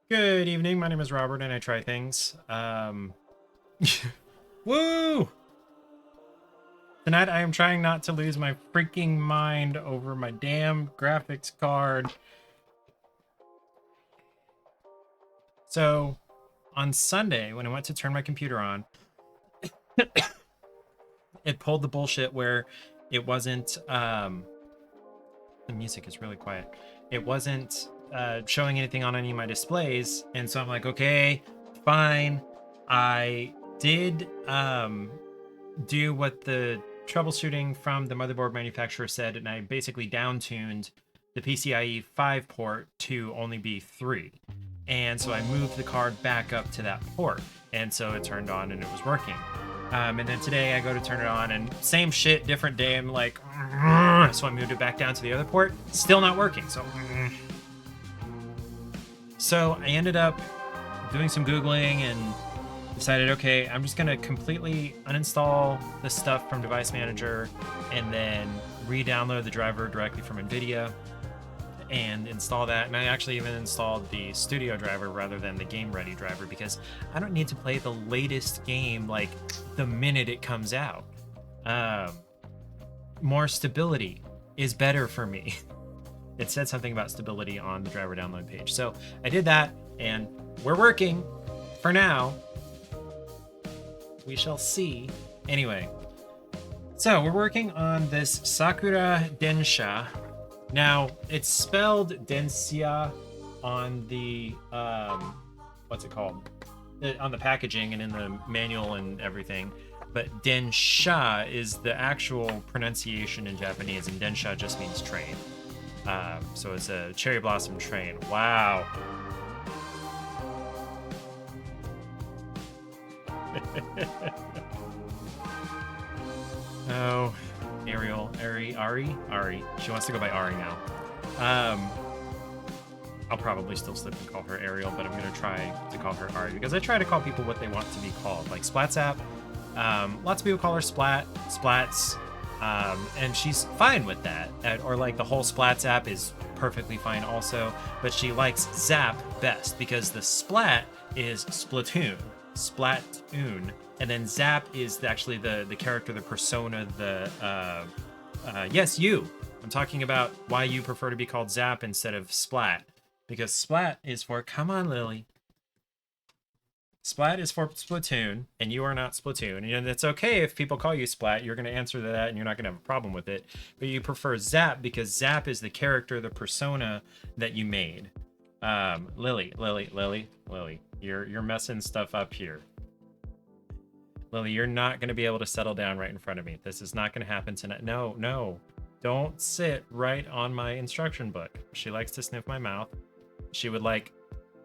Good evening, my name is Robert and I try things. Woo! Tonight I am trying not to lose my freaking mind over my damn graphics card. So, on Sunday, when I went to turn my computer on, it pulled the bullshit where it wasn't, the music is really quiet. It wasn't showing anything on any of my displays, and so I'm like, okay, fine. I did do what the troubleshooting from the motherboard manufacturer said, and I basically down-tuned the PCIe 5 port to only be 3. And so I moved the card back up to that port, and so it turned on and it was working. And then today I go to turn it on and same shit, different day. I'm like, so I moved it back down to the other port, still not working. So I ended up doing some Googling and decided, okay, I'm just gonna completely uninstall the stuff from Device Manager and then re-download the driver directly from NVIDIA and install that. And I actually even installed the studio driver rather than the game ready driver because I don't need to play the latest game like the minute it comes out. More stability is better for me. It said something about stability on the driver download page. So I did that and we're working for now. We shall see. Anyway, so we're working on this Sakura Densya. Now, it's spelled Densya on the, what's it called? On the packaging and in the manual and everything. But Densha is the actual pronunciation in Japanese, and Densha just means train. So it's a cherry blossom train. Wow. Oh, Ariel, Ari. She wants to go by Ari now. I'll probably still slip and call her Ariel, but I'm gonna try to call her Ari because I try to call people what they want to be called. Like Splatzap, lots of people call her Splats, and she's fine with that. Or like the whole Splatzap is perfectly fine also, but she likes Zap best because the Splat is Splatoon, and then Zap is actually the character, the persona, yes, you. I'm talking about why you prefer to be called Zap instead of Splat. Because Splat is for, come on, Lily. Splat is for Splatoon, and you are not Splatoon. And it's okay if people call you Splat. You're going to answer to that, and you're not going to have a problem with it. But you prefer Zap because Zap is the character, the persona that you made. Lily. You're messing stuff up here. Lily, you're not going to be able to settle down right in front of me. This is not going to happen tonight. No. Don't sit right on my instruction book. She likes to sniff my mouth. She would like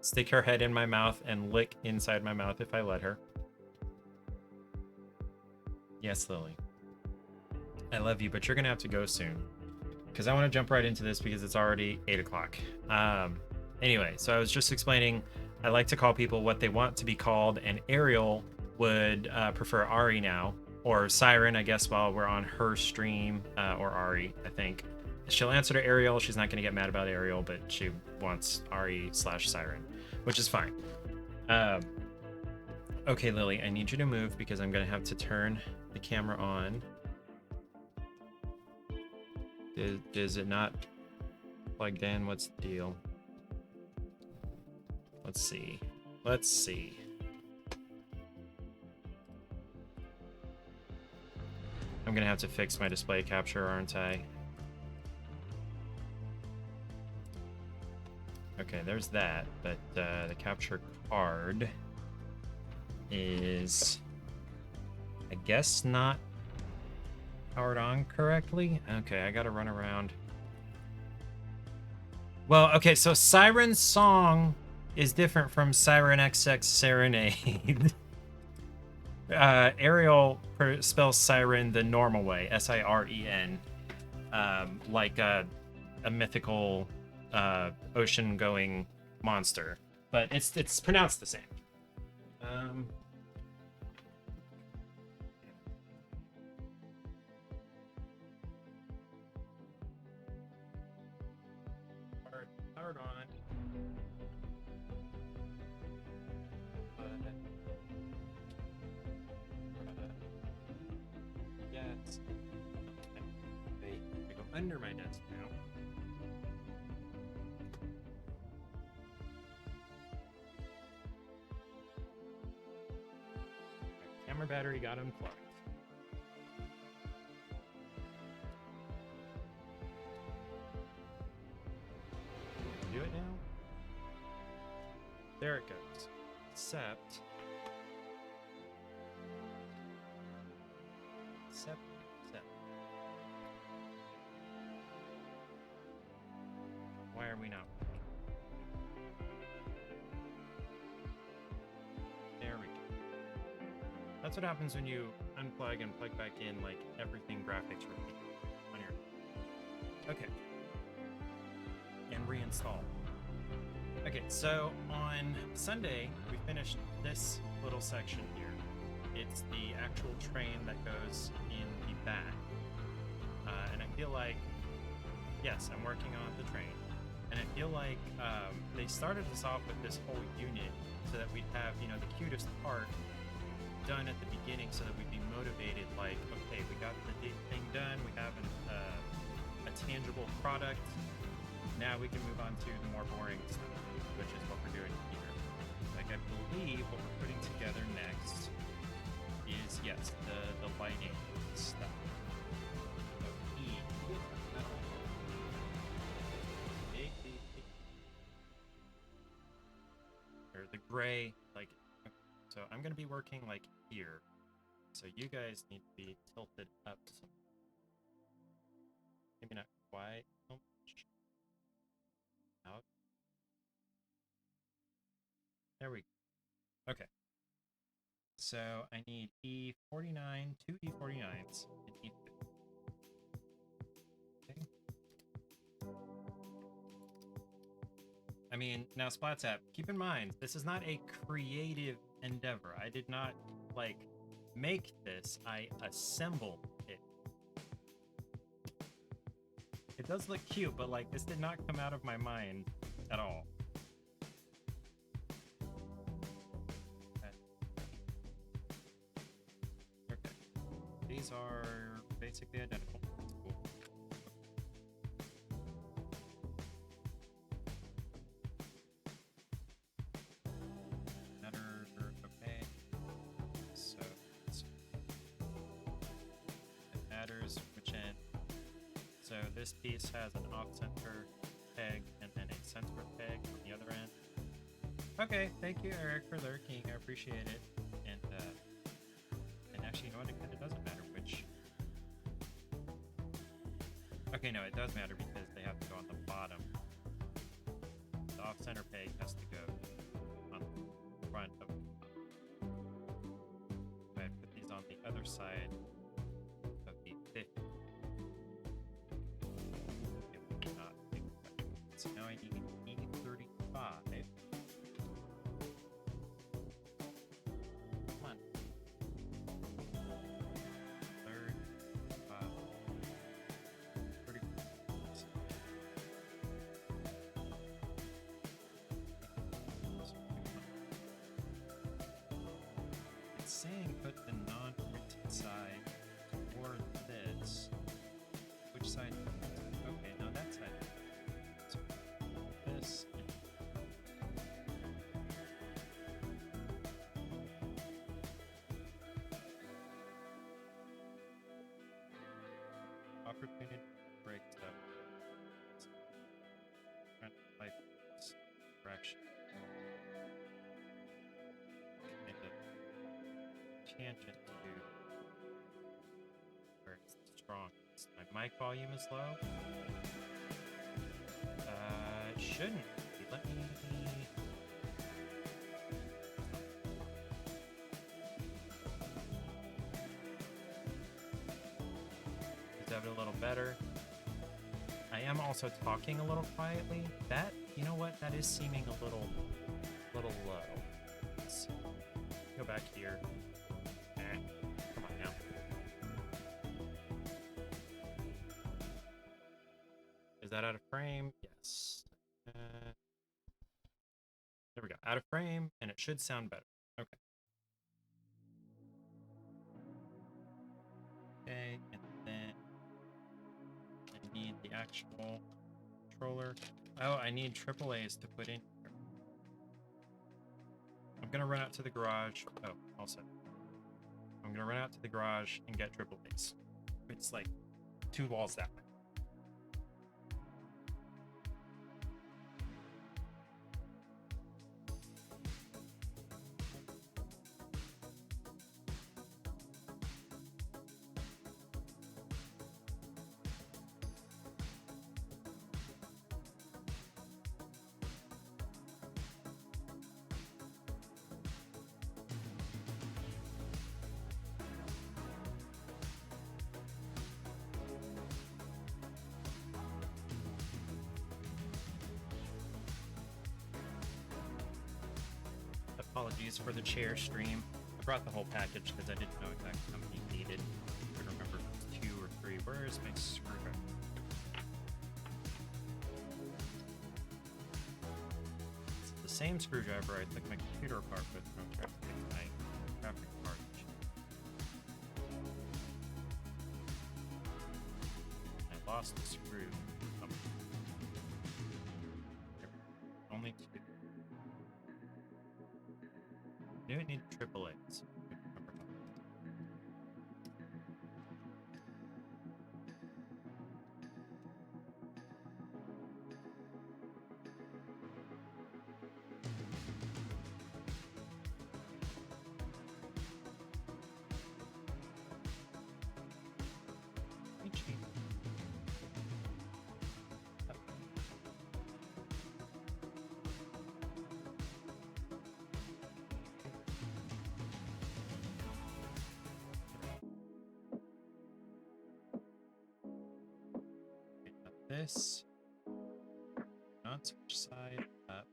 stick her head in my mouth and lick inside my mouth if I let her. Yes, Lily. I love you, but you're going to have to go soon. Because I want to jump right into this because it's already 8 o'clock. Anyway, so I was just explaining I like to call people what they want to be called, and Ariel would prefer Ari now, or Siren, I guess, while we're on her stream, or Ari, I think. She'll answer to Ariel. She's not going to get mad about Ariel, but she wants Ari/Siren, which is fine. Okay, Lily, I need you to move because I'm going to have to turn the camera on. Is it not plugged in? What's the deal? Let's see. I'm gonna have to fix my display capture, aren't I? Okay, there's that, but the capture card is, I guess, not powered on correctly. Okay, I gotta run around. Well, okay, so Siren's song is different from Siren XX Serenade. Ariel spells Siren the normal way, Siren, like a mythical ocean-going monster, but it's pronounced the same. Powered on. Yes. I go under my desk now. Camera battery got unplugged. Do it now? There it goes. Except why are we not? There we go. That's what happens when you unplug and plug back in, like, everything graphics repeat on your... Okay. And reinstall. Okay, so on Sunday, we finished this little section here. It's the actual train that goes in the back. And I feel like, yes, I'm working on the train. And I feel like they started us off with this whole unit so that we'd have, you know, the cutest part done at the beginning so that we'd be motivated, like, okay, we got the thing done, we have a tangible product, now we can move on to the more boring stuff, which is what we're doing here. Like, I believe what we're putting together next is, yes, the lighting stuff. So or the gray, like, so I'm gonna be working like here, so you guys need to be tilted up some, maybe not quite so much out. There we go. Okay, so I need E49, two E49s, and E50. Okay. I mean, now Splatap, keep in mind, this is not a creative endeavor. I did not, like, make this, I assembled it. It does look cute, but, like, this did not come out of my mind at all. Okay. These are basically identical. That's cool. Okay. So it matters which end. So this piece has an off-center peg and then a center peg on the other end. Okay, thank you, Eric, for lurking. I appreciate it. And actually, you know what? It kind of doesn't matter which. Okay, no, it does matter because they have to go on the bottom. The off-center peg has to go on the front of the top. So I put these on the other side of the 50. It will not be correct. So now I need E35. Come on. 35. 30. It's saying put the non-printed side toward this. Which side? Okay, no, that side. So this. Opportunity to break stuff. Trying to fight this fraction. tangent to where it's strong. My mic volume is low. It shouldn't be. Let me. Is that a little better? I am also talking a little quietly. That, you know what? That is seeming a little low. Let's see. Go back here. Come on now. Is that out of frame? Yes. There we go. Out of frame, and it should sound better. Okay. Okay, and then I need the actual controller. Oh, I need AAAs to put in here. I'm gonna run out to the garage. Oh, also. I'm gonna run out to the garage and get AAAs. It's like 2 walls that way. Apologies for the chair stream. I brought the whole package because I didn't know exactly how many needed. I don't remember if it was 2 or 3. Where is my screwdriver? It's the same screwdriver I took my computer apart with when I tried to fix my graphic card. I lost the screw. Only 2. I knew it needed AAAs. This, not switch side up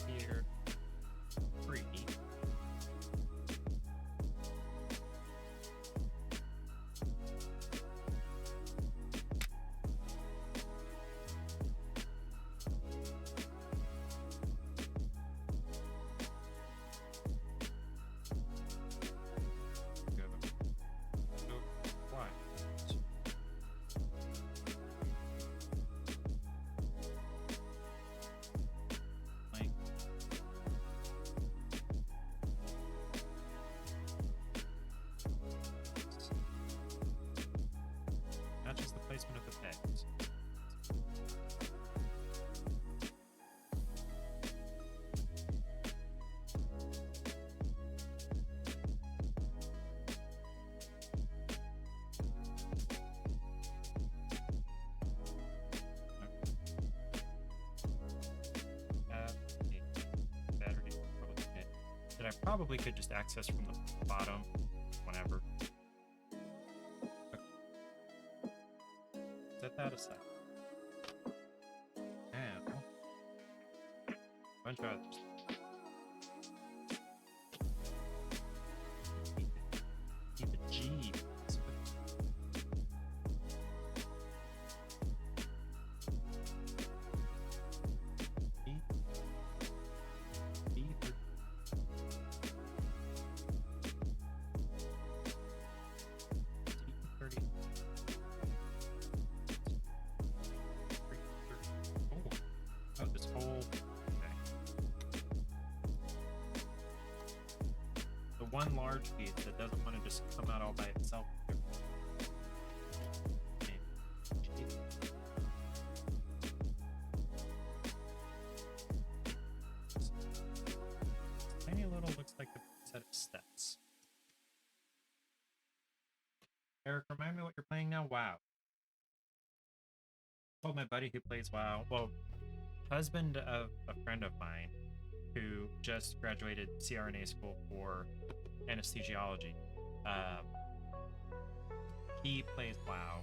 here, 3. Placement of the pegs. Battery that I probably could just access from the bottom whenever. Set that aside. And a bunch of others. Keep a G. One large piece that doesn't want to just come out all by itself. remind me what you're playing now? WoW. Told my buddy who plays WoW. Well, husband of a friend of mine who just graduated CRNA school for anesthesiology. He plays WoW,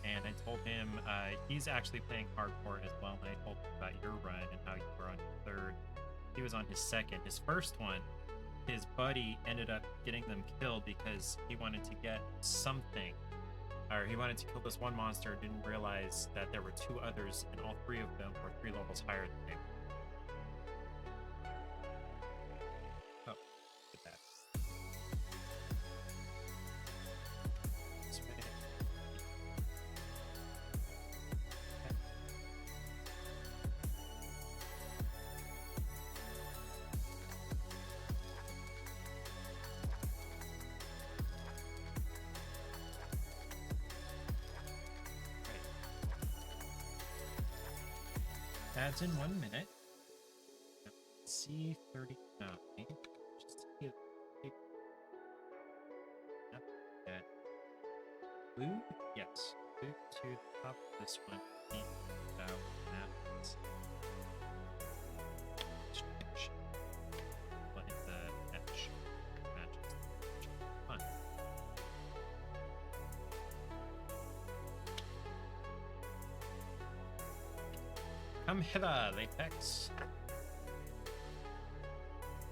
and I told him he's actually playing hardcore as well. And I told him about your run and how you were on your third. He was on his second. His first one, his buddy ended up getting them killed because he wanted to get something, or he wanted to kill this one monster, didn't realize that there were two others, and all three of them were 3 levels higher than him. Oh, look at that. Ads in 1 minute. C39. Just to get that. Blue? Yes. Blue to the top of this one. Without maps. Let the edge matches. Fun. Come hither, Latex.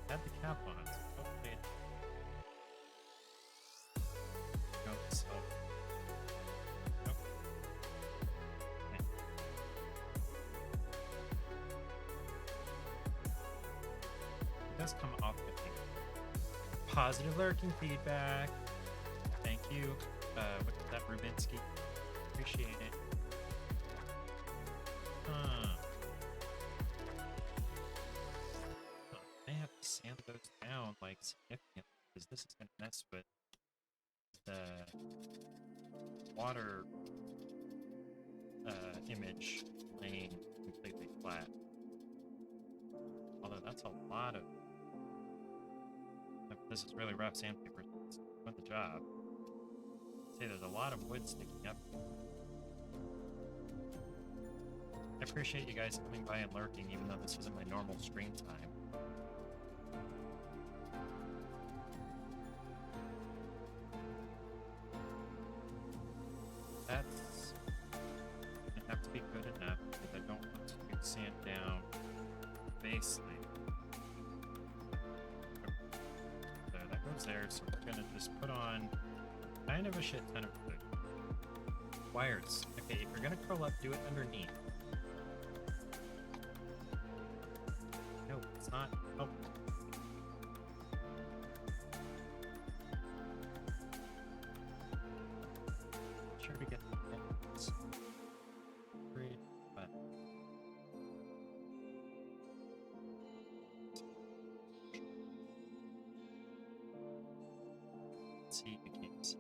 Had the cap on, so hopefully nope, so nope. Okay. It does come off with me. Positive lurking feedback. Thank you. What's that, Rubinsky? Appreciate it. I have to sand those down like significantly because this is going to mess with the water image laying completely flat. Although that's a lot of. This is really rough sandpaper. It's doing the job. See, there's a lot of wood sticking up. I appreciate you guys coming by and lurking, even though this isn't my normal stream time. That's gonna have to be good enough because I don't want to sand down base layer. There, that goes there, so we're gonna just put on kind of a shit ton of wood. Wires. Okay, if you're gonna curl up, do it underneath. No, it's not. Oh. Sure to get the points. Great, but let's see, you can't see.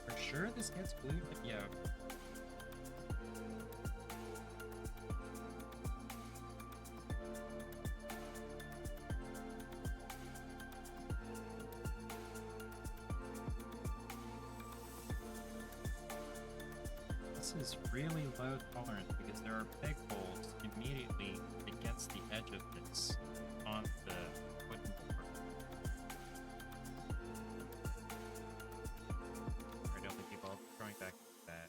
For sure this gets blue, but yeah. This is really low tolerance because there are peg holes immediately against the edge of this on the wooden board. I don't think people are throwing back that.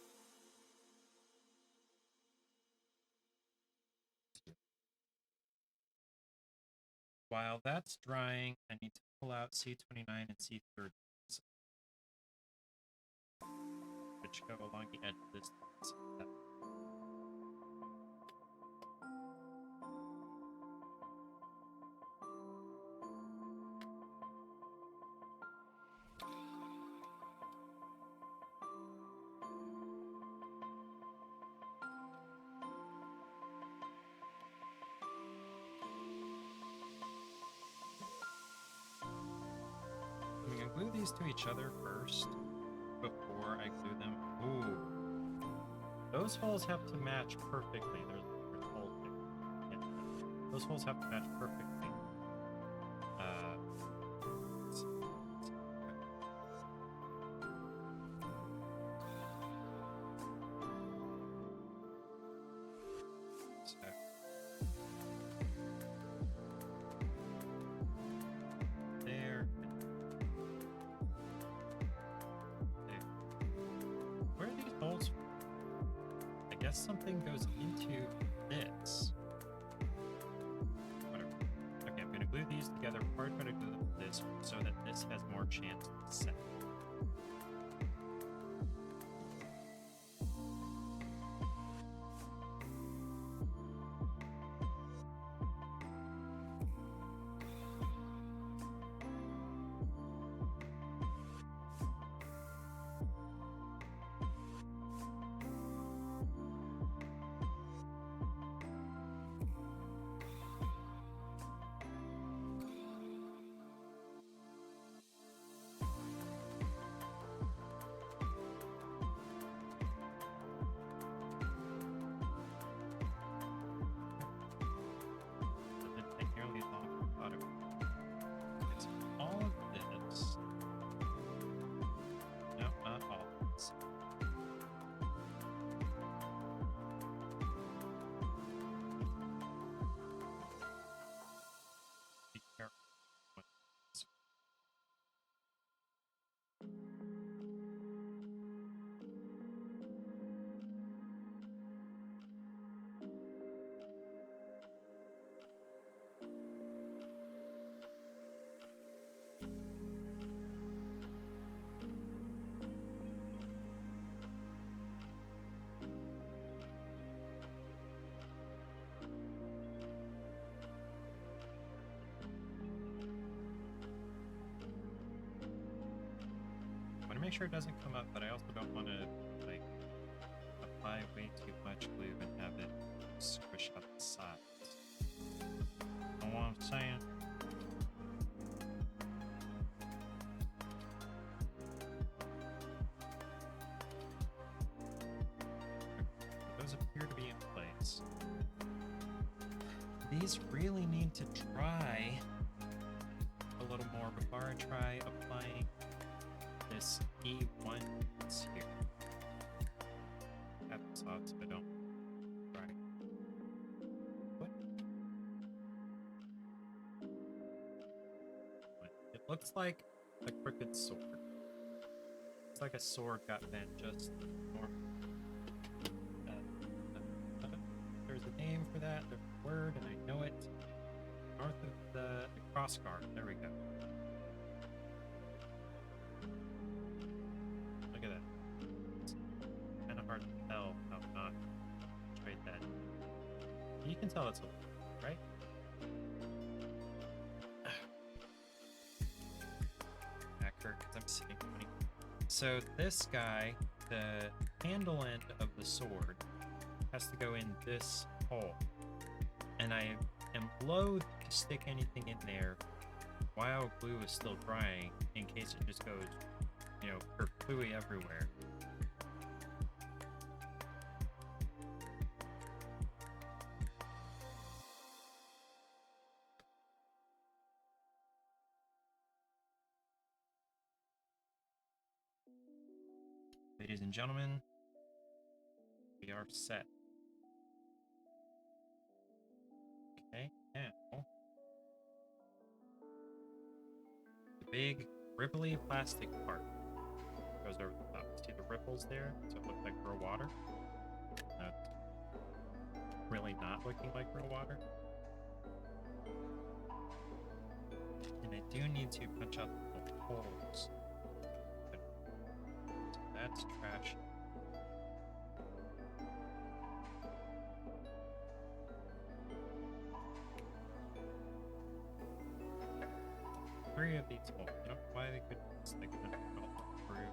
While that's drying, I need to pull out C29 and C30, which go along the edge of this. these to each other first before I glue them. Ooh. Those holes have to match perfectly. There's holes there. Yeah. Those holes have to match perfectly. Let's see. There. There. Where are these holes from? I guess something goes into this. Whatever. Okay, I'm gonna glue these together. Or try to glue them to this so that this has more chance to set. Doesn't take nearly as long as I thought it would. It's all of this. No, not all of this. Be careful with this. I want to make sure it doesn't come up, but I also don't want to like apply way too much glue and have it squish up the sides. Know what I'm saying? Those appear to be in place. These really need to dry a little more before I try applying this E1 here. Have this off so I don't dry. What? It looks like a crooked sword. It's like a sword got bent just north. There's a name for that. There's a word, and I know it. North of the cross guard. There we go. Look at that. It's kind of hard to tell how not straight that. You can tell it's a little, right? Accurate because I'm sitting funny. So this guy, the handle end of the sword, has to go in this hole. And I am loath to stick anything in there while glue is still drying in case it just goes, you know, kerplooey everywhere. Ladies and gentlemen, we are set. Okay, now the big ripply plastic part goes over the top. See the ripples there? So it looks like real water. That's really not looking like real water. And I do need to punch out the little holes. So that's trash. Three of these holes. I don't know why they couldn't stick them all through.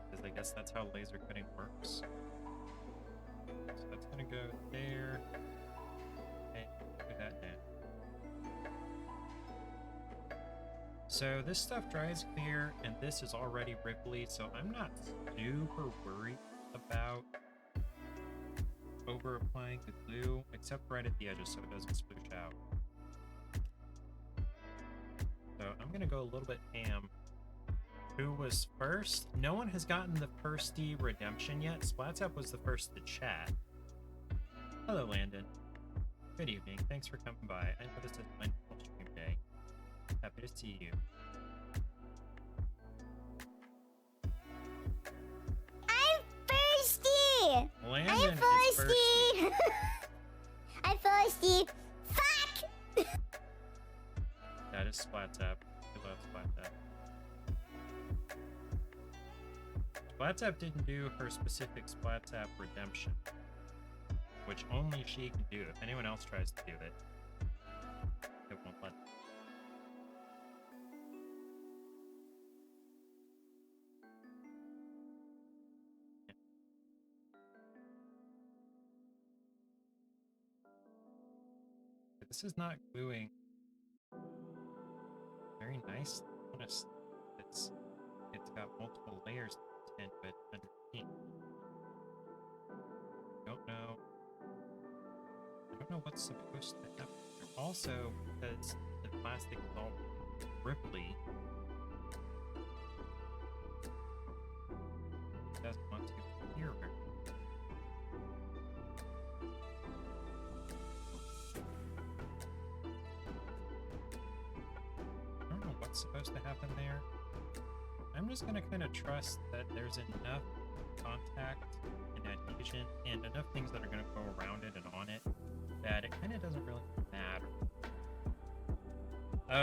Because I guess that's how laser cutting works. So that's gonna go there. Okay, do that now. So this stuff dries clear, and this is already ripply, so I'm not super worried about over applying the glue, except right at the edges so it doesn't sploosh out. So I'm gonna go a little bit ham. Who was first? No one has gotten the firsty redemption yet. Splatsap was the first to chat. Hello, Landon. Good evening. Thanks for coming by. I know this is a wonderful stream day. Happy to see you. I'm thirsty! Landon I'm thirsty! is thirsty. I'm thirsty! Fuck! That is Splatsap. I love Splatsap. Splatsap didn't do her specific Splatsap redemption, which only she can do. If anyone else tries to do it, it won't let them. Yeah. This is not gluing very nice. Honest, it's got multiple layers to it underneath. I don't know what's supposed to happen here. Also, because the plastic is all ripply, it doesn't want to adhere very well. I don't know what's supposed to happen there. I'm just going to kind of trust that there's enough contact and adhesion and enough things that are going to go around it and on it that it kind of doesn't really matter.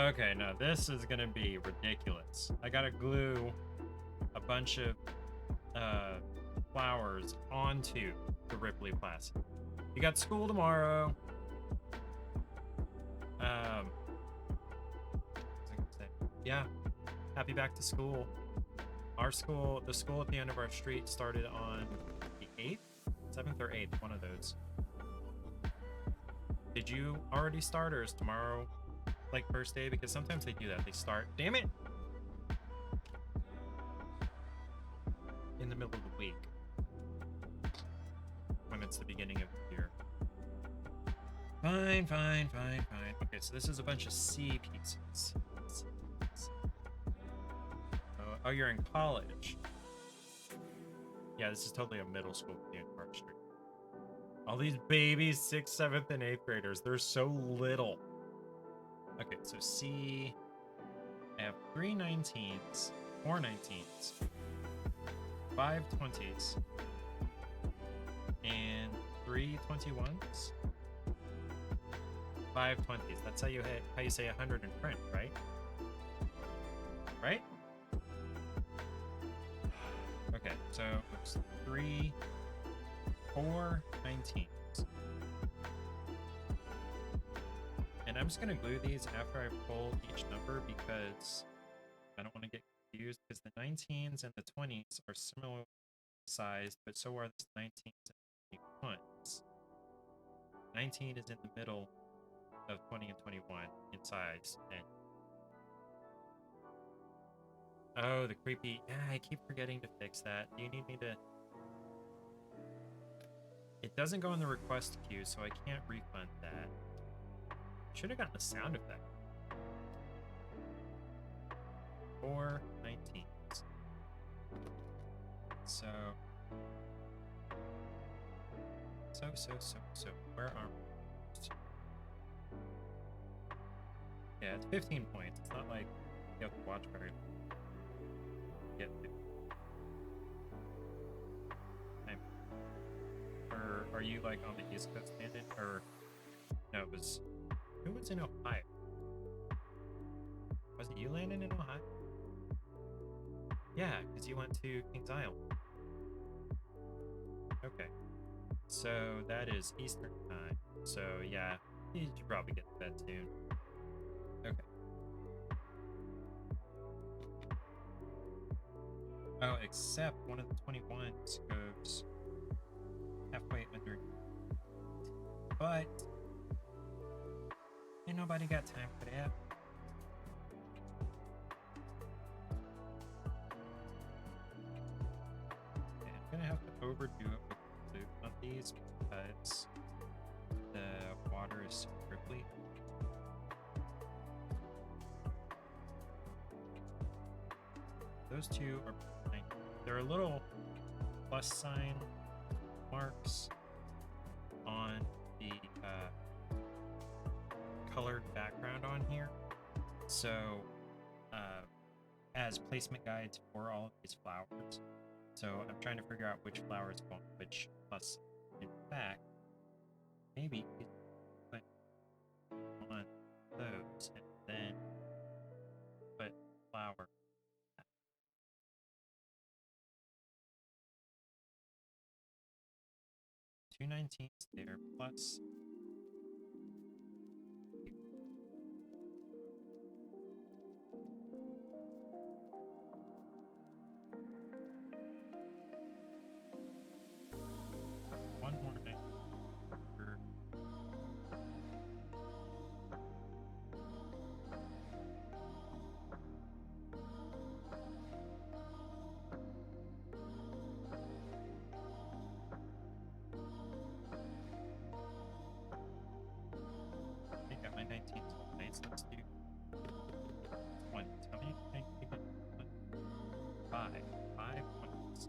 Okay, no, this is going to be ridiculous. I got to glue a bunch of flowers onto the Ripley plastic. You got school tomorrow. What was I gonna say? Yeah, happy back to school. Our school, the school at the end of our street started on the 8th, 7th or 8th, one of those. Did you already start, or is tomorrow like first day? Because sometimes they do that. They start, damn it, in the middle of the week when it's the beginning of the year. Fine. Okay, so this is a bunch of C pieces. Oh, you're in college. Yeah, this is totally a middle school at the end of our street. All these babies, 6th, 7th, and 8th graders. They're so little. Okay, so C. I have 3 19s, 4 19s, 5 20s, and 3 21s. 5 20s. That's how you say 100 in French, right? Right? Okay, so it's 3, 4 19s. And I'm just gonna glue these after I pull each number because I don't want to get confused, because the 19s and the 20s are similar sized, but so are the 19s and 21s. 19 is in the middle of 20 and 21 in size, and oh, the creepy. Yeah, I keep forgetting to fix that. Do you need me to? It doesn't go in the request queue, so I can't refund that. Should have gotten a sound effect. 4 19s. So. Where are we? Yeah, it's 15 points. It's not like you have to watch very long to get to. Or are you like on the East Coast, Landon? Or no, it was, who was in Ohio? Was it you, Landon, in Ohio? Yeah, because you went to Kings Island. Okay, so that is Eastern time. So yeah, you should probably get to bed soon. Okay. Oh, except one of the 21s goes halfway under. But ain't nobody got time for that. overdo it with the blue on these because the water is so prickly. Those two are fine. There are little plus sign marks on the colored background on here. So as placement guides for all of these flowers. So I'm trying to figure out which flowers go on which plus. In fact, maybe put on those and then put flower. 219s there plus. One more night. I got my 19 nights. Let's do one. How many 19? Five. 5 points.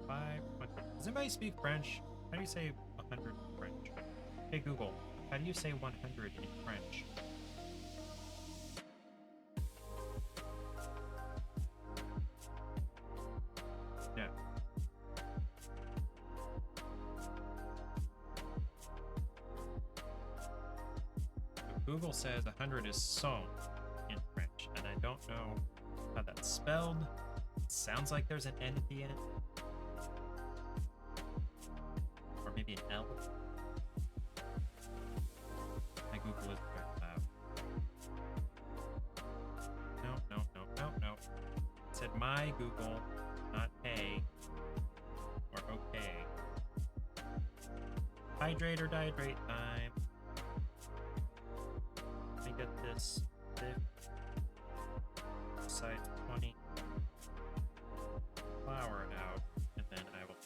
5 points. Does anybody speak French? How do you say 100 in French? Hey Google, how do you say 100 in French? No. Google says 100 is son in French, and I don't know how that's spelled. It sounds like there's an N at the end. Or maybe an L. My Google is very loud. No. It said my Google, not hey or okay. Hydrate or dihydrate time. Let me get this size 20 flower out, and then I will.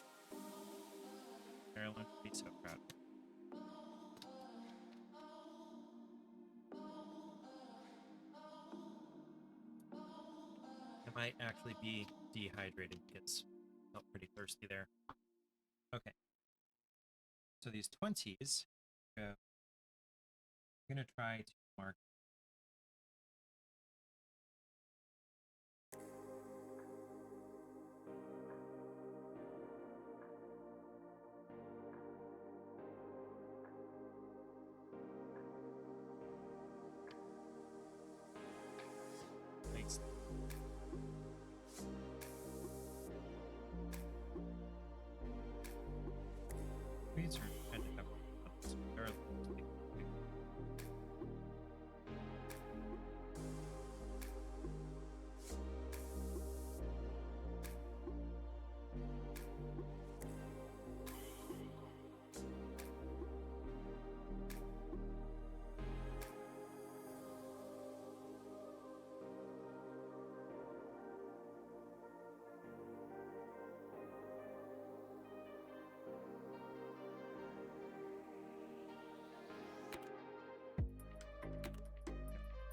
Marilyn would be so proud. I might actually be dehydrated because I felt pretty thirsty there. Okay. So these 20s go. I'm gonna try to mark. Place. Weeds are kind of early.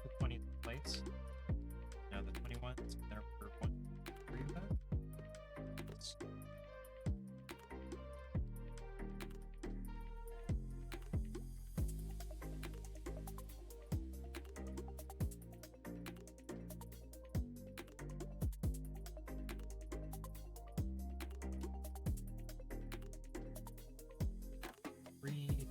The 20th place. Now the 21s, there were 1, 3 of them. Let's read.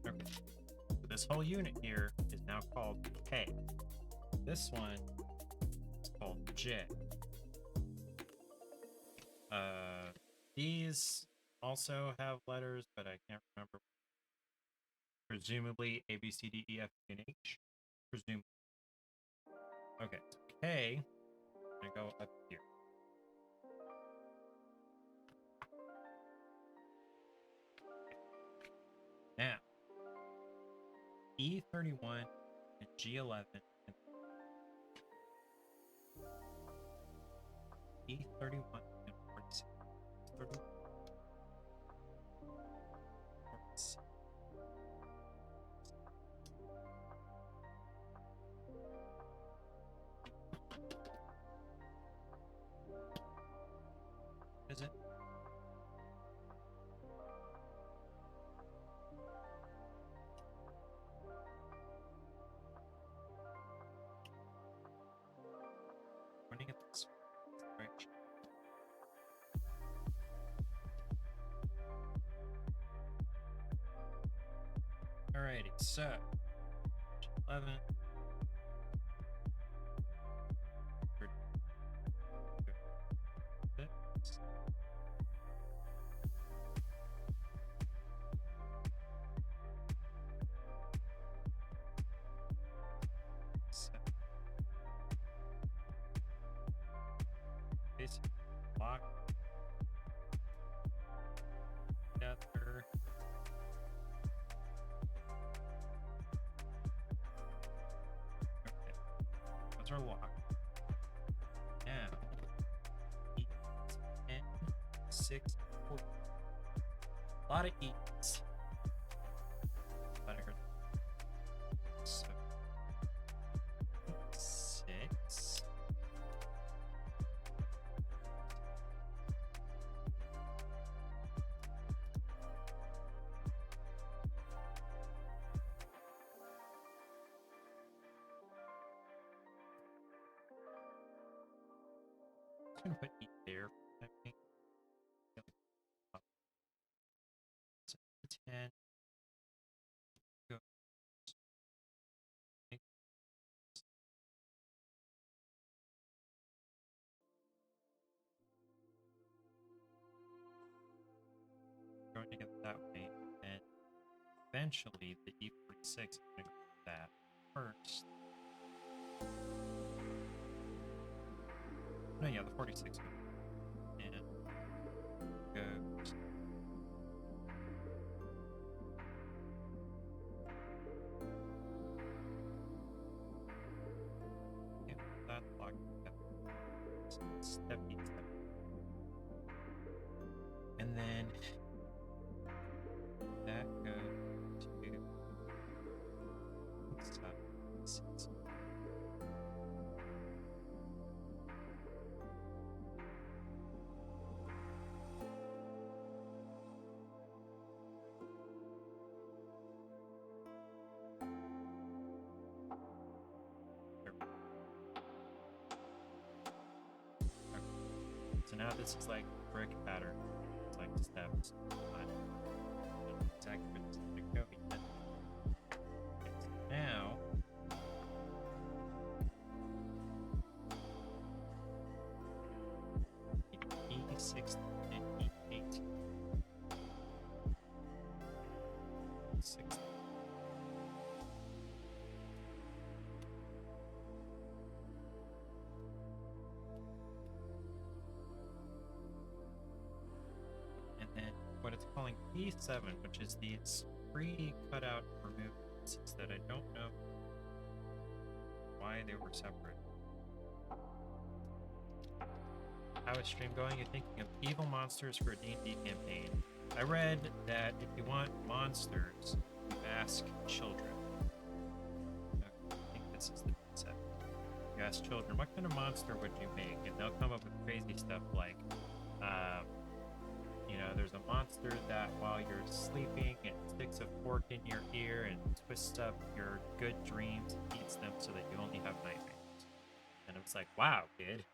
Okay. So this whole unit here is now called K. This one is called J. These also have letters, but I can't remember. Presumably A, B, C, D, E, F, G, and H. Presumably. Okay, so K. I'm gonna go up here. Now, E31 and G11 and E31 and 46. 31, 46. Is it? Running at this direction. Alrighty, so 11, 36, 7. Basically, lock together. Okay, those are locked. Now, 8, 10, 6, 4. A lot of E's. But I heard so 6. I'm gonna put E there. I think. So 10. Go. Going to get that way, and eventually the E46 is going to go with that first. No, yeah, the 46 and goes. Yeah, that's locked together. Step E, step. And then that goes to stop 6. Okay. So now this is like brick pattern. It's like steps. Exactly where this is going to go yet. Okay, so now E6 and E8. 6. And then what it's calling E7, which is these pre-cut out removed pieces that I don't know why they were separate. How is stream going? You're thinking of evil monsters for a D&D campaign. I read that if you want monsters, you ask children. Okay, I think this is the concept. You ask children, what kind of monster would you make? And they'll come up with crazy stuff like, you know, there's a monster that while you're sleeping, it sticks a fork in your ear and twists up your good dreams and eats them so that you only have nightmares. And it's like, wow, kid.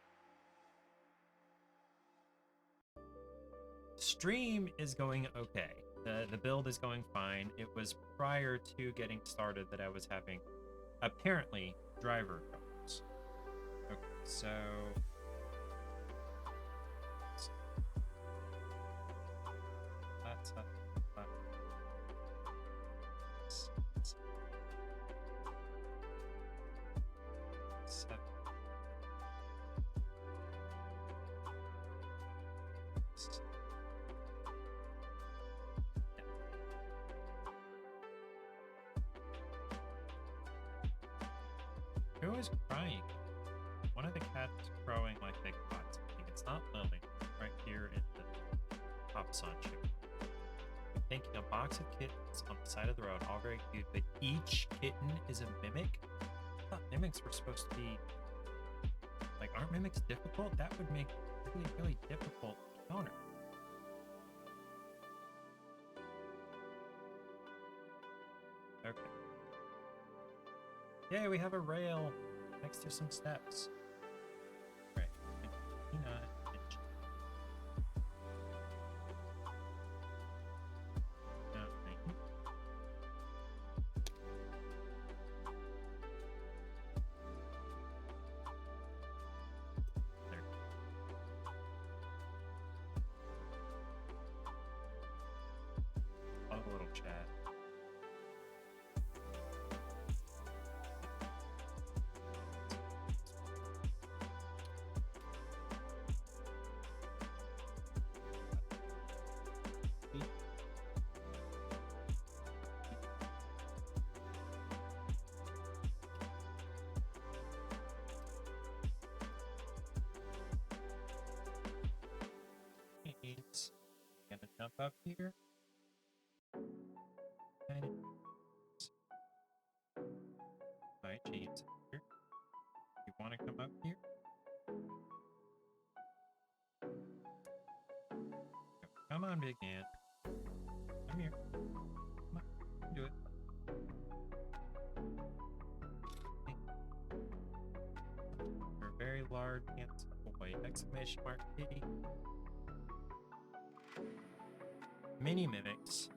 Stream is going okay. The build is going fine. It was prior to getting started that I was having, apparently, driver problems. Okay, so this. Yeah. Who is crying? One of the cats is crowing like they caught something. It's not Lily. Right here in the Papa-san chicken. I'm thinking a box of kittens on the side of the road, all very cute, but each kitten is a mimic? I thought mimics were supposed to be... Like, aren't mimics difficult? That would make really, really difficult encounter. Okay. Yay, we have a rail next to some steps. Right. Peanut. Nothing. There. Oh, a little chat. It's gonna jump up here. And hi, James. Here. You want to come up here? Come on, big ant. Come here. Come on. Do it. You're a very large, handsome boy. Exclamation mark kitty. Mini mimics.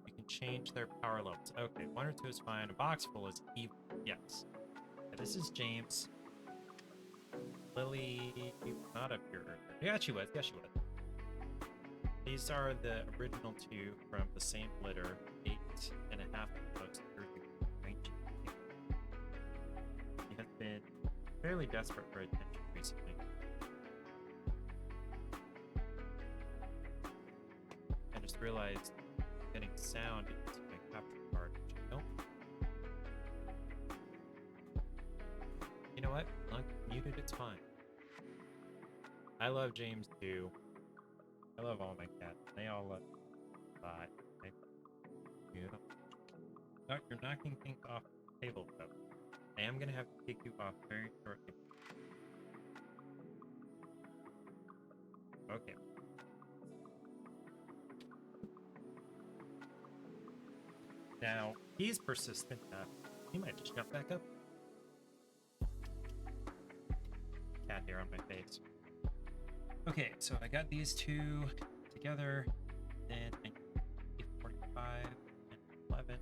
You can change their power levels. Okay, 1 or 2 is fine. A box full is evil. Yes. Yeah, this is James. Lily, not up here earlier. Yeah, she was. Yeah, she was. These are the original 2 from the same litter. 8.5 close 30. He has been fairly desperate for attention recently. I just realized getting sound into my capture card. Nope. You know what? Unmuted, it's fine. I love James too. I love all my cats. They all love me. Bye. Yeah. Oh, you're knocking things off the table, though. I am gonna have to kick you off very shortly. Okay. Now, he's persistent enough. He might just jump back up. Cat hair on my face. Okay, so I got these 2 together. Then I need 45 and 11.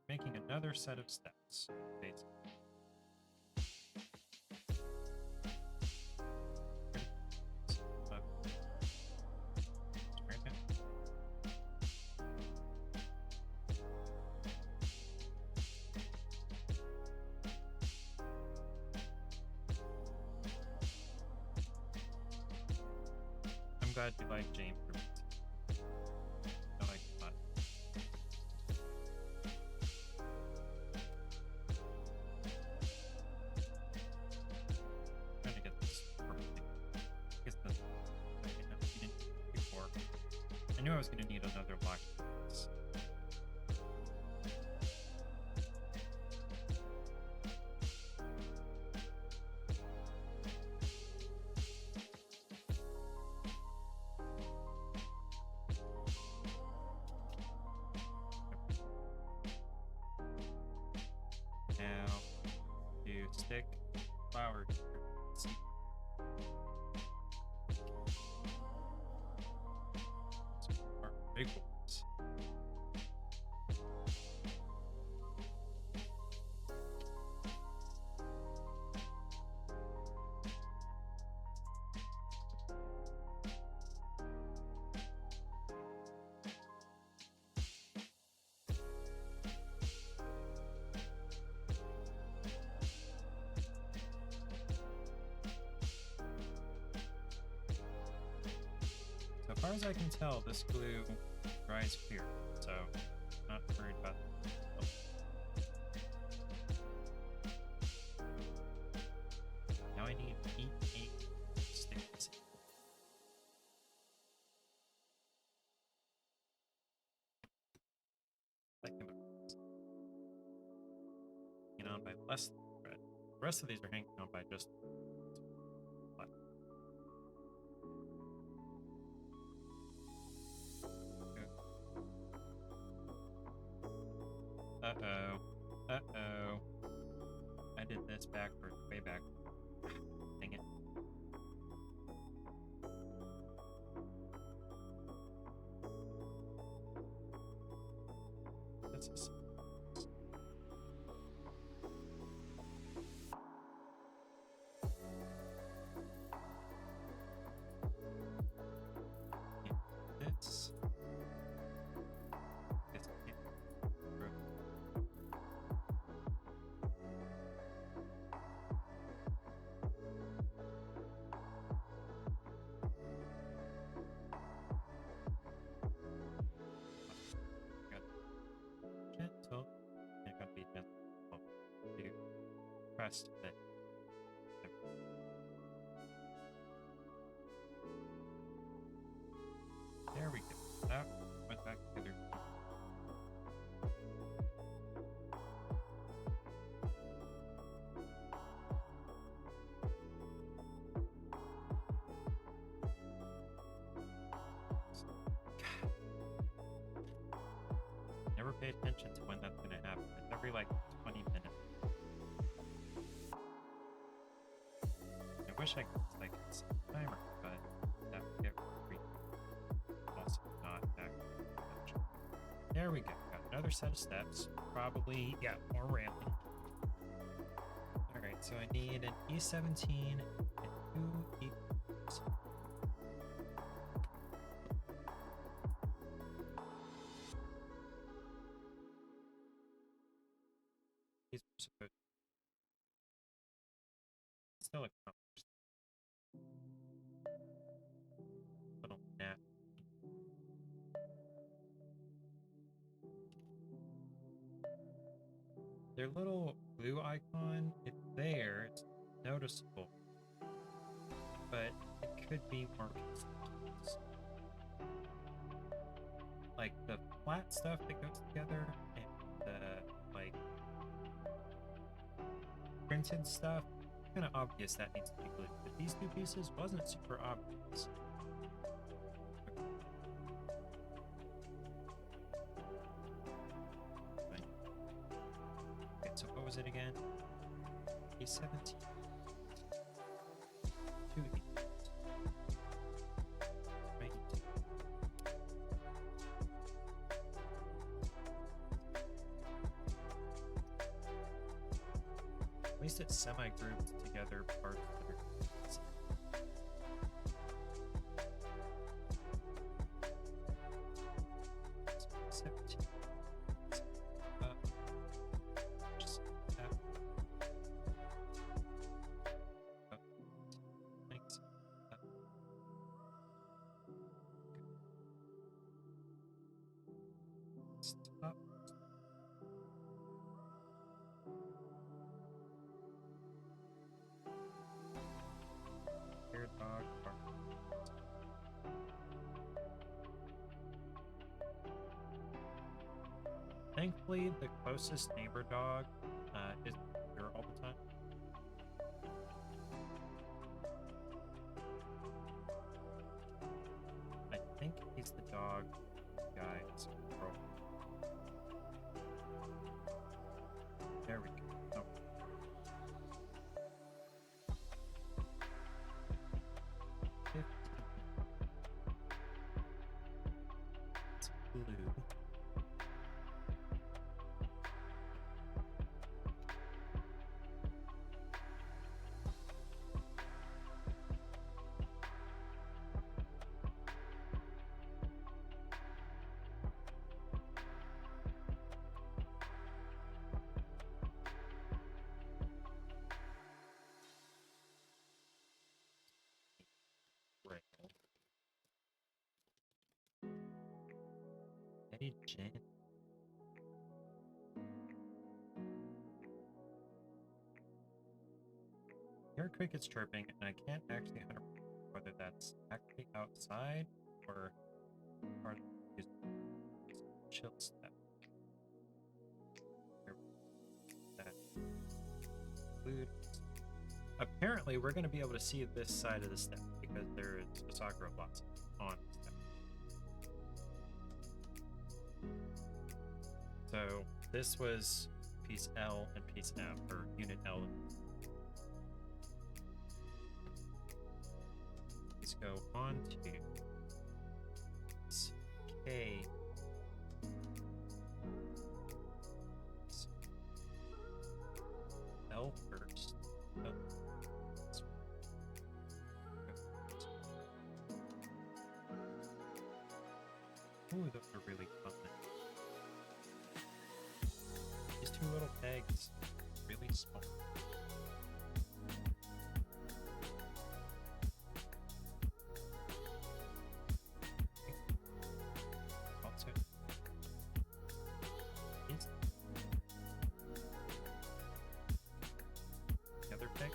Making another set of steps, basically. I'm glad you like James. I like it a lot. Trying to get this perfect. I guess that's I didn't before. I knew I was going to need another lock. Now, you stick flower to your seed. Some are big ones. far as I can tell, this glue dries clear, so not worried about that. Now I need 8 sticks. Hanging on by less than thread. The rest of these are hanging on by just one. Uh-oh. Uh-oh. I did this backwards, way back. Dang it. This is... This... This can't... Gentle. It gotta be gentle. To press it. There we go. That went back together. Never pay attention to when that's gonna happen. It's every like 20 minutes. I wish I could like set a timer, but that would get really also not accurate. There we go. Got another set of steps. Probably, yeah, more railing. Alright, so I need an E17 and 2 E. These were supposed to still accomplished. Little nap. Their little blue icon, it's there, it's noticeable, but it could be more consistent. Like the flat stuff that goes together and the like printed stuff, kind of obvious that needs to be glued. But these two pieces wasn't super obvious. Okay, so what was it again? E17. 2 E. Right. At least it's semi-grouped together parts that are 17. Just that. Thanks. Stop. Here, dog. Thankfully, the closest neighbor dog is here all the time. I think he's the dog guy. It's girl. There we go. Oh. It's blue. Rail. Hey, Jen. Hear crickets chirping, and I can't actually 100% whether that's actually outside or part of the chill step. That include. Apparently, we're going to be able to see this side of the step because there is a Sakura blossom on the step. So this was piece L and piece M, or unit L. Let's go on to K. L first. L. Ooh, those are really fun. These two little pegs, really small. Also, is the other peg?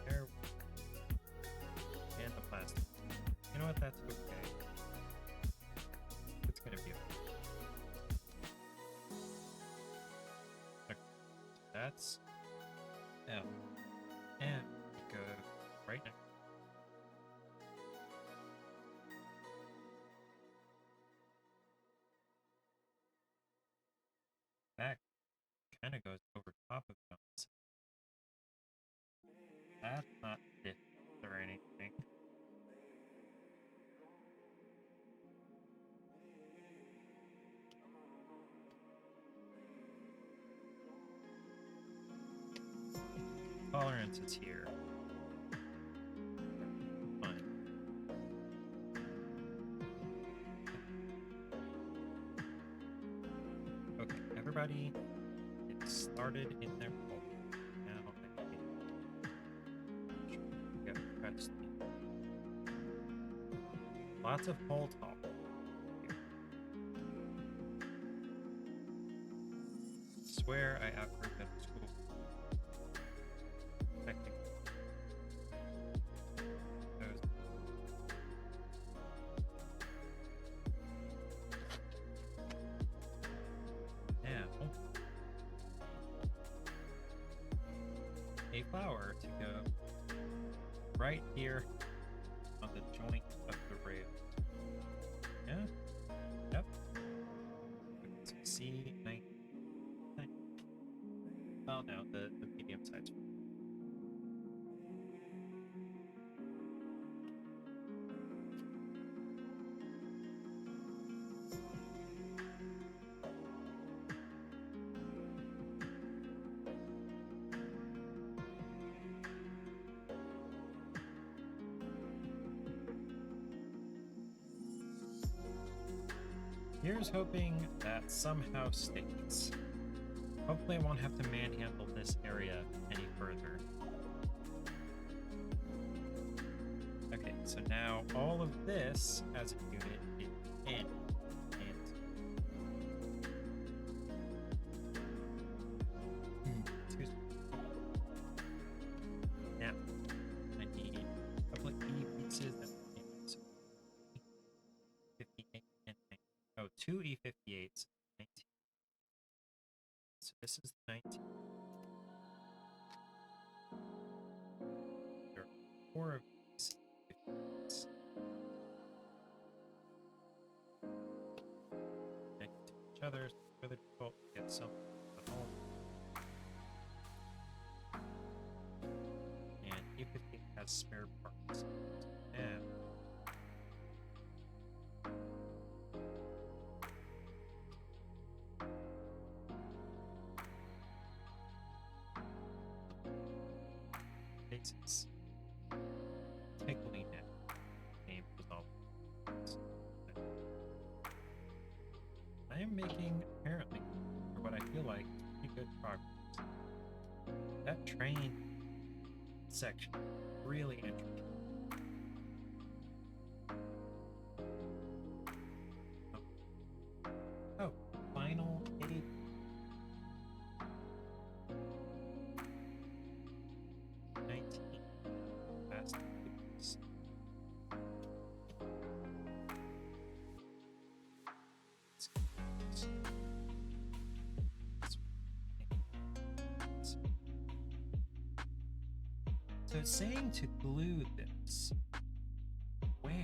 There. And the plastic. You know what? That's okay. It's gonna be okay. Okay. That's L. And go right now. That kind of goes over top of it. That's not different or anything. Tolerance is here. Fine. Okay, everybody, it started in their hole. Now I think we got pressed. Lots of hole talk here. Swear I outgrew middle school. Technically. Those. Now, a flower to go right here on the joint of the rail. Yeah? Yep. C9. Oh no, the medium size. Here's hoping that somehow stays. Hopefully I won't have to manhandle this area any further. Okay, so now all of this as a unit is in. Excuse me. Now, I need a couple of E pieces that we need. So 58 and 19. Oh, two E58s. 19. So this is 19. There are 4 of these 58s. Connected to each other, so it's really difficult to get some at home. And E58 has spare parts. And faces. Tickling it. Name was all. I am making apparently feel like pretty good progress. That train section, really interesting. Oh, final 8. Last weeks. So it's saying to glue this. Where?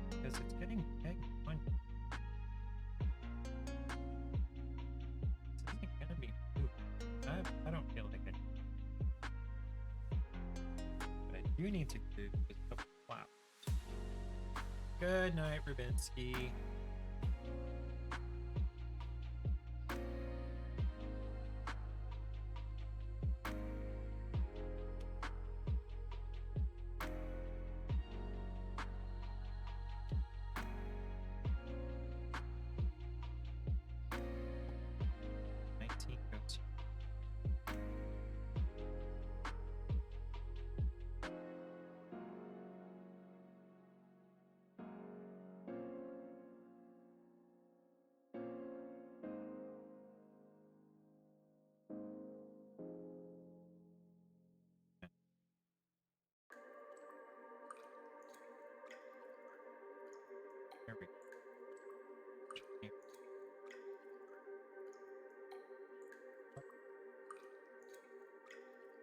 Because it's getting pegged on. This isn't gonna be moved. I don't feel like it. But I do need to glue this up. Wow. Good night, Rubinsky. There we go.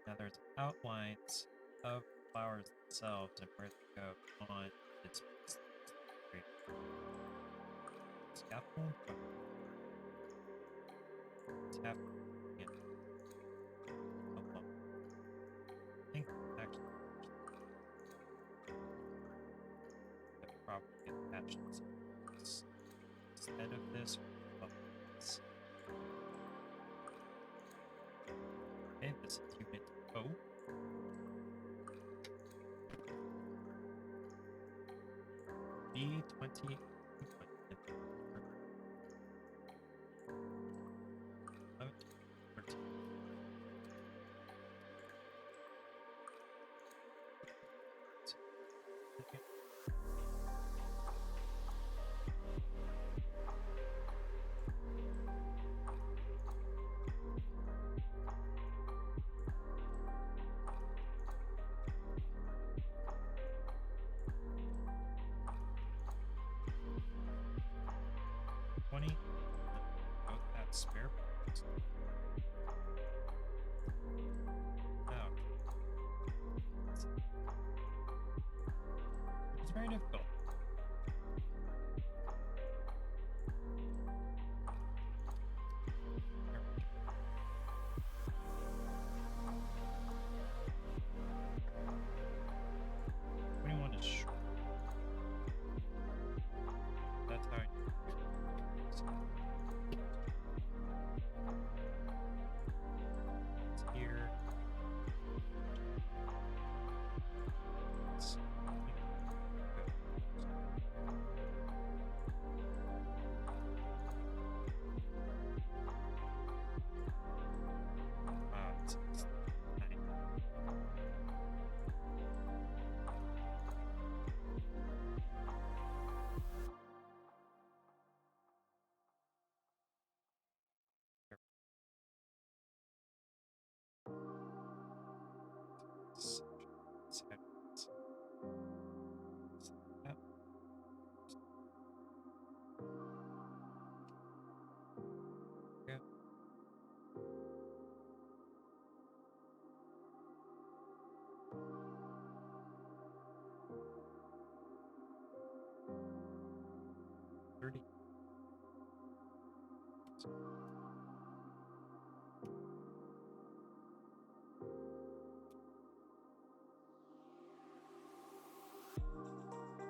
Now there's outlines of flowers themselves and where they go on this scaffold. Tap. Yeah. Oh, I think actually that probably attached instead of this. Okay, this is unit O. B20. Oh, that's spare parts. Oh. It's very difficult. Is short. That's how it's here. It's it's 9. Yeah. $30.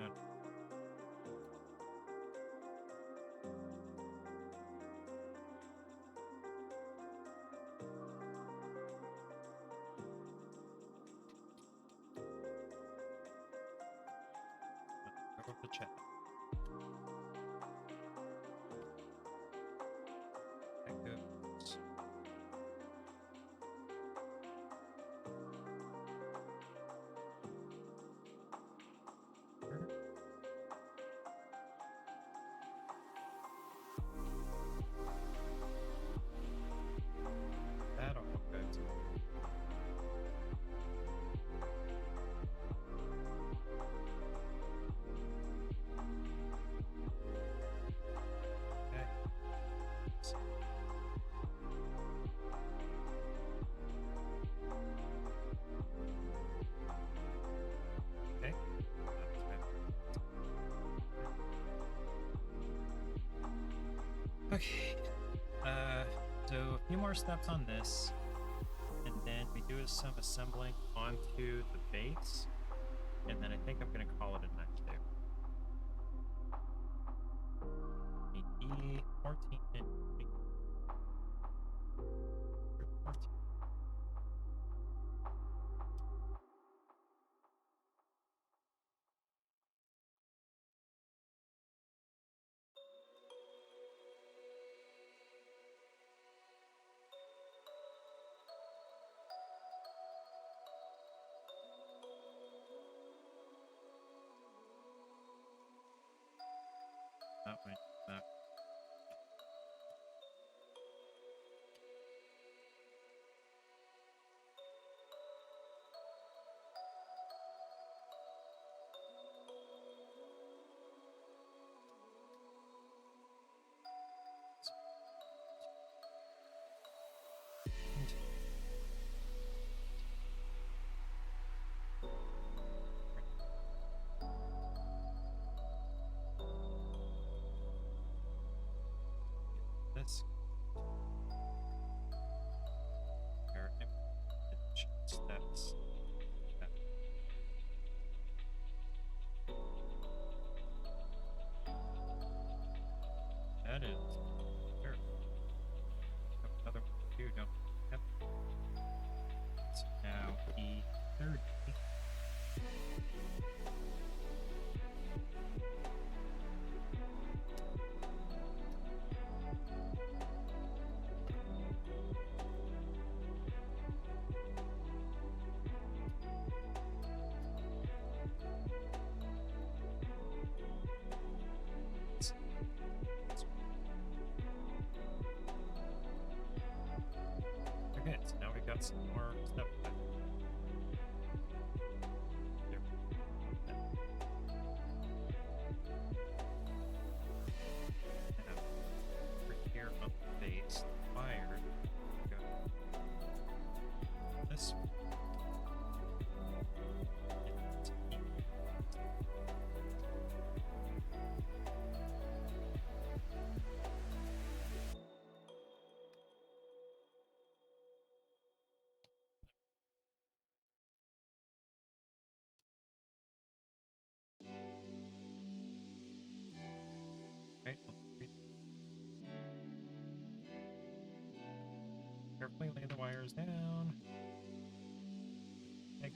No. Go with the chat. Okay. So a few more steps on this, and then we do some assembling onto the base, and then I think I'm gonna call it a night there. E14 and 14. That way. That. This. There. Steps. Yeah. That is. Sure. Another one too, don't. Yep. So now E30. Okay, so now we've got some more stuff. There. Now, over here on the base, the wire, go this way. Right, carefully lay the wires down. Like,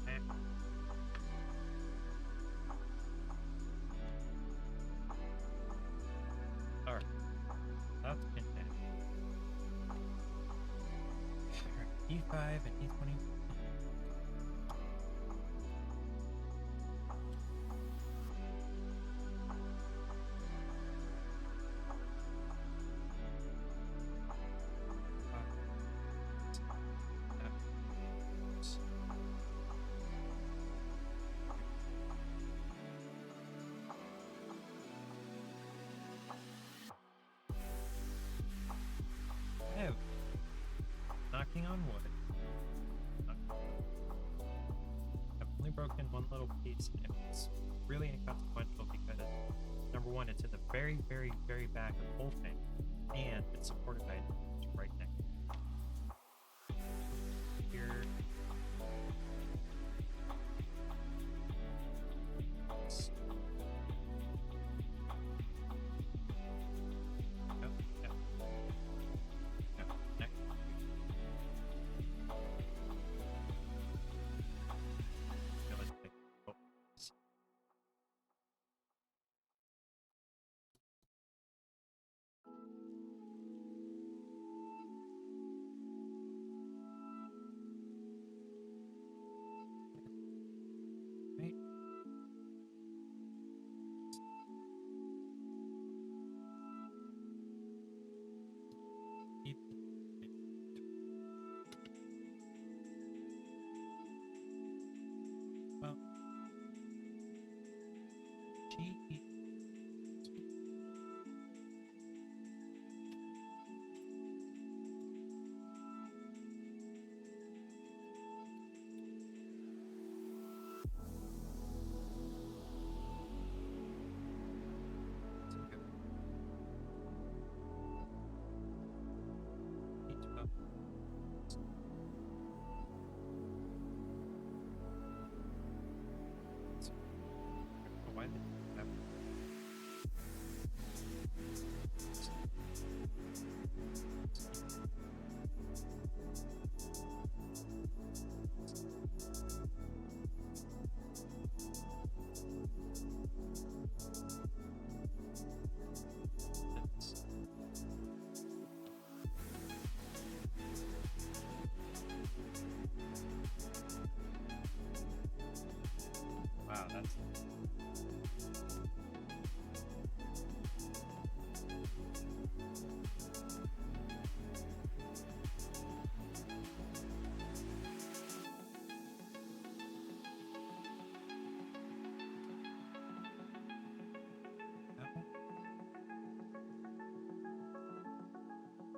eh. Alright, that's been it. E5 and E20. Oh, knocking on wood. I've only broken one little piece, and it's really inconsequential because, number one, it's in the very, very, very back of the whole thing, and it's supported by it's right next here. No, no, no, next. Realistic. Oh, Gee. Why did it have this? Wow, that's that one.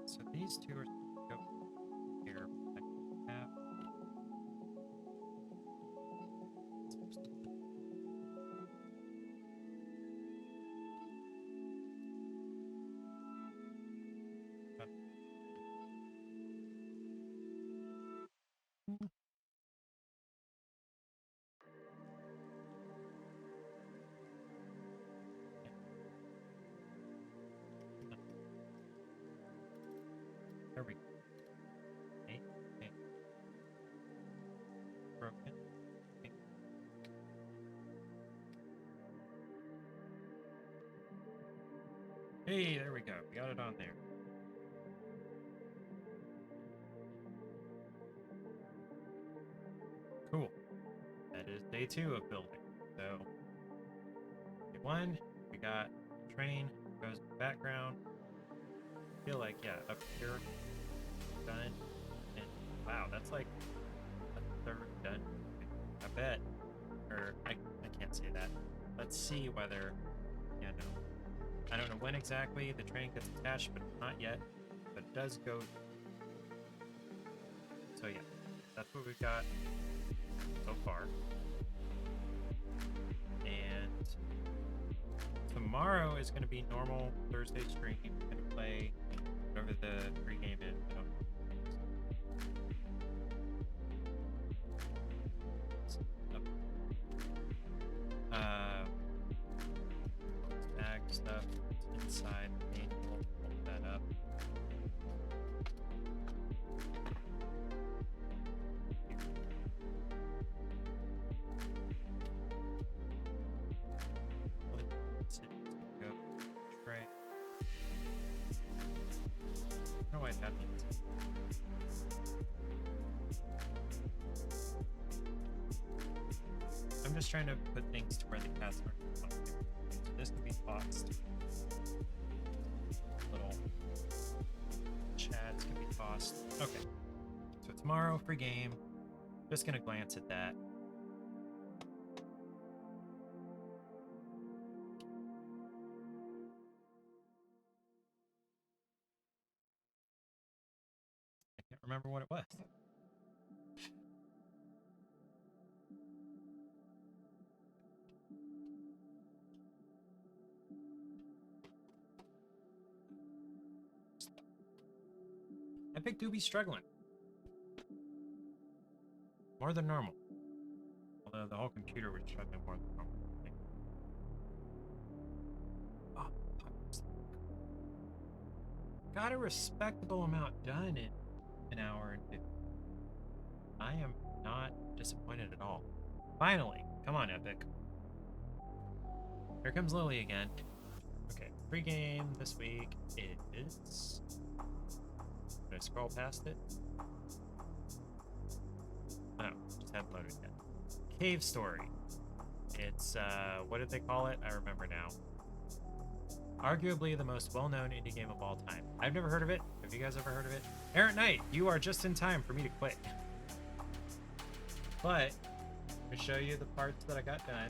So these two are supposed to go here. I have supposed to there we go. Okay, okay. Broken. Okay. Hey, there we go. We got it on there. Cool. That is day 2 of building. So, day 1, we got train, goes in the background. I feel like, yeah, up here, done. And wow, that's like a third done. I bet. Or, I can't say that. Let's see whether, yeah, no. I don't know when exactly the train gets attached, but not yet. But it does go. So, yeah, that's what we've got so far. And tomorrow is going to be normal Thursday stream. I'm going to play whatever the pregame is. I don't know. Bag stuff inside the manual. Hold that up. Go tray. No, wait, that means. I'm just trying to put things to where the cats aren't. So this can be tossed. Little chads can be tossed. Okay. So tomorrow, free game. Just gonna glance at that. I can't remember what it was. Epic do be struggling. More than normal. Although the whole computer was struggling more than normal. Oh, got a respectable amount done in an hour and 50. I am not disappointed at all. Finally, come on, Epic. Here comes Lily again. Okay, pre-game this week is. Did I scroll past it? No, just haven't loaded yet. Cave Story. It's, what did they call it? I remember now. Arguably the most well-known indie game of all time. I've never heard of it. Have you guys ever heard of it? Errant Knight, you are just in time for me to quit. But, to show you the parts that I got done.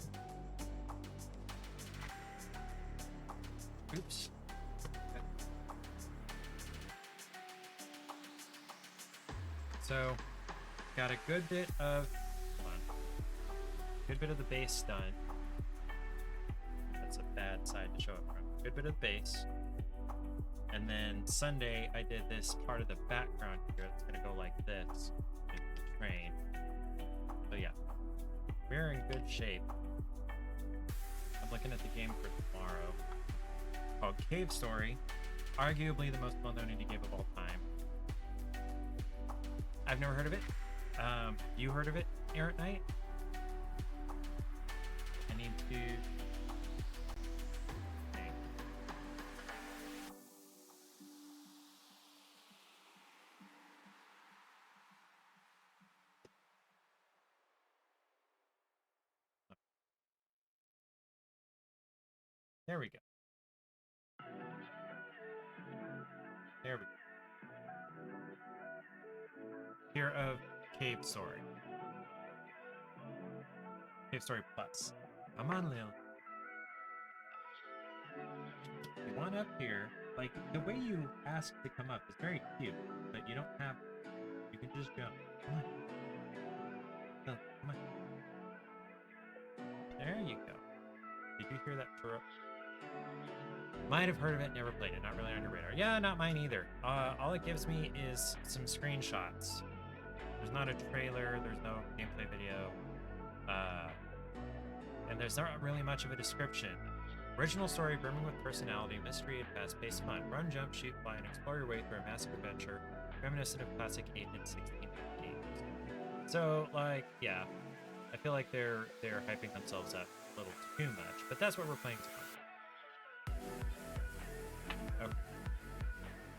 So, got a good bit of, good bit of the base done. That's a bad side to show it from. Good bit of base. And then Sunday, I did this part of the background here. It's gonna go like this with the train. So yeah, we're in good shape. I'm looking at the game for tomorrow, called Cave Story, arguably the most well-known indie game of all time. I've never heard of it. You heard of it, Errant Knight? I need to... Okay. There we go. There we go. Fear of Cave Story. Cave Story Plus. Come on, Lil. You want up here, like, the way you ask to come up is very cute, but you don't have, you can just jump. Come on. Lil, come on. There you go. Did you hear that chirp? Might have heard of it, never played it, not really on your radar. Yeah, not mine either. All it gives me is some screenshots. There's not a trailer, there's no gameplay video, and there's not really much of a description. Original story brimming with personality, mystery, and fast-paced fun. Run, jump, shoot, fly, and explore your way through a massive adventure, reminiscent of classic 8 and 16 games. So, like, yeah, I feel like they're hyping themselves up a little too much, but that's what we're playing tomorrow. Okay.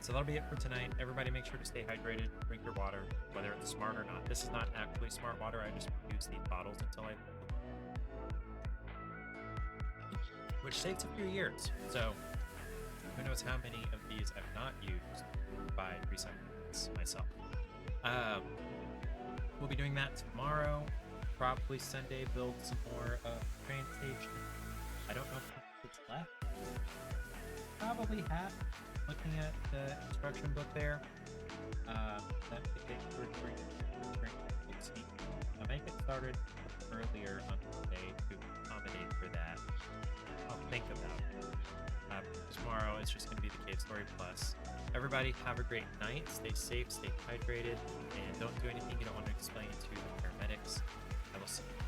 So that'll be it for tonight. Everybody make sure to stay hydrated, drink your water, whether it's smart or not. This is not actually smart water, I just use these bottles until I... which takes a few years. So who knows how many of these I've not used by recycling this myself. We'll be doing that tomorrow. Probably Sunday, build some more train station. I don't know if it's left. Probably half. Looking at the instruction book there, that could take 2 or 3 weeks. I'll make it started earlier on Monday to accommodate for that. I'll think about it. Tomorrow it's just going to be the Cave Story Plus. Everybody have a great night. Stay safe, stay hydrated, and don't do anything you don't want to explain to the paramedics. I will see you.